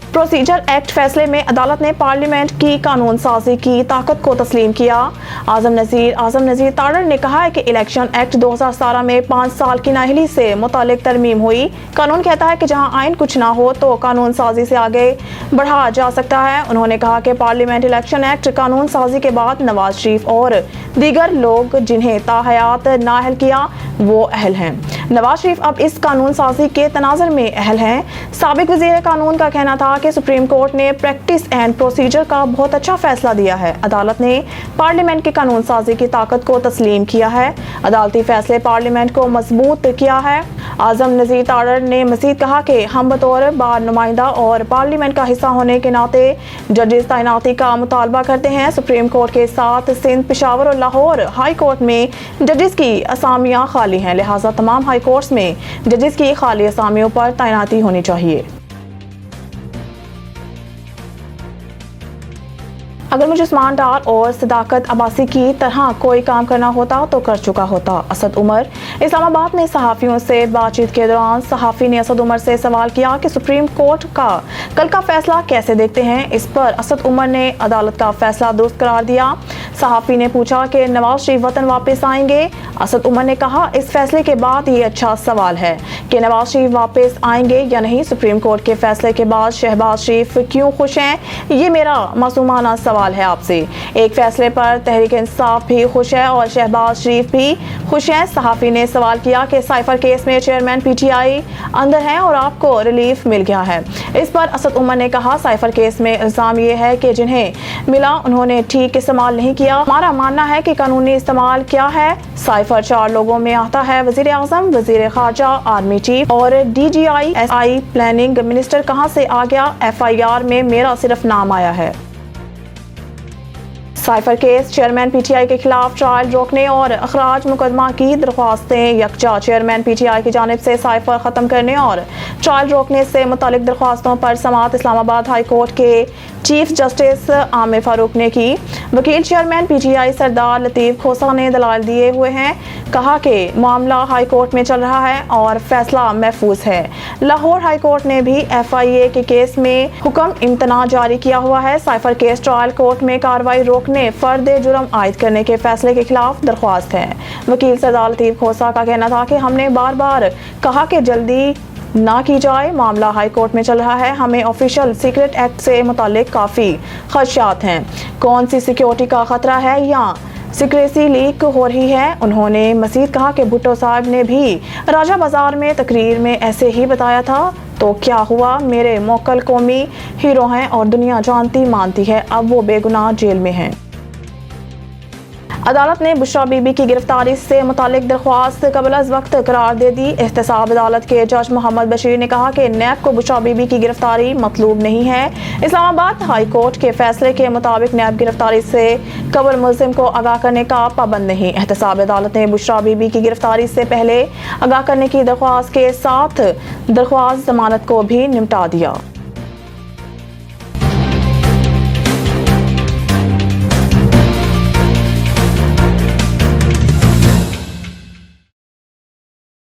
Procedure act फैसले में अदालत ने पार्लियामेंट की कानून साजी की ताकत को तस्लीम किया। आजम नज़ीर तारड़ ने कहा है कि इलेक्शन एक्ट 2017 में 5 साल की नाअहली से मुतालिक तरमीम हुई। कानून कहता है कि जहां आइन कुछ ना हो तो कानून साजी से आगे बढ़ा जा सकता है। उन्होंने कहा कि पार्लियामेंट इलेक्शन एक्ट कानून साजी के बाद नवाज शरीफ और दीगर लोग जिन्हें ताहयात नाअहल किया वो अहल हैं। नवाज शरीफ अब इस कानून साजी के तनाज़ुर में अहल हैं। साबिक वज़ीर कानून का कहना था कि सुप्रीम कोर्ट ने प्रैक्टिस एंड प्रोसीजर का बहुत अच्छा फैसला दिया है। अदालत ने पार्लियामेंट की कानून साजी की ताकत को तस्लीम किया है। अदालती फैसले पार्लियामेंट को मजबूत किया है। आजम नज़ीर तारड़ ने मज़ीद कहा कि हम बतौर बार नुमाइंदा और पार्लियामेंट का हिस्सा होने के नाते जजेस तैनाती का मुतालबा करते हैं। सुप्रीम कोर्ट के साथ सिंध, पेशावर और लाहौर हाई कोर्ट में जजेस की असामियाँ खाली हैं, लिहाजा तमाम हाई कोर्ट्स में जजेस की खाली असामियों पर तैनाती होनी चाहिए। अगर मुझे उस्मान डार और सदाकत अब्बासी की तरह कोई काम करना होता तो कर चुका होता। असद उमर इस्लामाबाद में सहाफ़ियों से बातचीत के दौरान सहाफ़ी ने असद उमर से सवाल किया कि सुप्रीम कोर्ट का कल का फैसला कैसे देखते हैं। इस पर असद उमर ने अदालत का फैसला दुरुस्त करार दिया। सहाफ़ी ने पूछा कि नवाज शरीफ वतन वापस आएंगे। असद उमर ने कहा इस फैसले के बाद ये अच्छा सवाल है कि नवाज शरीफ वापस आएंगे या नहीं। सुप्रीम कोर्ट के फैसले के बाद शहबाज शरीफ क्यों खुश हैं, ये मेरा मासूमाना सवाल है आपसे। एक फैसले पर तहरीक इंसाफ भी खुश है और शहबाज शरीफ भी खुश हैं। सहाफ़ी ने सवाल किया कि साइफर केस में चेयरमैन PTI अंदर हैं और आपको रिलीफ मिल गया है। इस पर असद उमर ने कहा साइफर केस में इल्ज़ाम ये है कि जिन्हें मिला उन्होंने ठीक इस्तेमाल नहीं किया। हमारा मानना है कि कानूनी इस्तेमाल क्या है। साइफर 4 लोगों में आता है, वज़ीर आज़म, वज़ीर ख़ारजा, आर्मी चीफ और DGI SI प्लानिंग मिनिस्टर कहाँ से आ गया। FIR में मेरा सिर्फ नाम आया है। साइफर केस चेयरमैन PTI के खिलाफ ट्रायल रोकने और अखराज मुकदमा की दरख्वास्तें यकजा। चेयरमैन PTI की जानिब से साइफर ख़त्म करने और ट्रायल रोकने से मुतालिक दरख्वास्तों पर समाअत इस्लामाबाद हाई कोर्ट के चीफ जस्टिस आमिर फारूक ने की। वकील चेयरमैन PTI सरदार लतीफ़ खोसा ने दलाल दिए हुए हैं। कहा कि मामला हाई कोर्ट में चल रहा है और फैसला महफूज है। लाहौर हाई कोर्ट ने भी FIA के केस में हुक्म इम्तना जारी किया हुआ है। साइफर केस ट्रायल कोर्ट में कार्रवाई रोकने, फर्द जुर्म आयद करने के फैसले के खिलाफ दरख्वास्त है। वकील सरदार लतीफ़ खोसा का कहना था कि हमने बार बार कहा कि जल्दी ना की जाए, मामला हाई कोर्ट में चल रहा है, हमें ऑफिशियल सीक्रेट एक्ट से मुतालिक काफ़ी खदशात हैं। कौन सी सिक्योरिटी का खतरा है या सिक्रेसी लीक हो रही है। उन्होंने मज़ीद कहा कि भुट्टो साहब ने भी राजा बाजार में तकरीर में ऐसे ही बताया था, तो क्या हुआ, मेरे मोकल कौमी हीरो हैं और दुनिया जानती मानती है, अब वो बेगुनाह जेल में हैं। अदालत ने बुशरा बीबी की गिरफ्तारी से मुतालिक दरख्वास्त कबल अज़ वक्त करार दे दी। एहतसाब अदालत के जज मोहम्मद बशीर ने कहा कि नैब को बुशरा बीबी की गिरफ्तारी मतलूब नहीं है। इस्लामाबाद हाई कोर्ट के फैसले के मुताबिक नैब गिरफ्तारी से कबल मुल्ज़िम को आगाह करने का पाबंद नहीं। एहतसाब अदालत ने बुशरा बीबी की गिरफ्तारी से पहले आगाह करने की दरख्वास्त के साथ दरख्वास्त जमानत को भी निपटा दिया।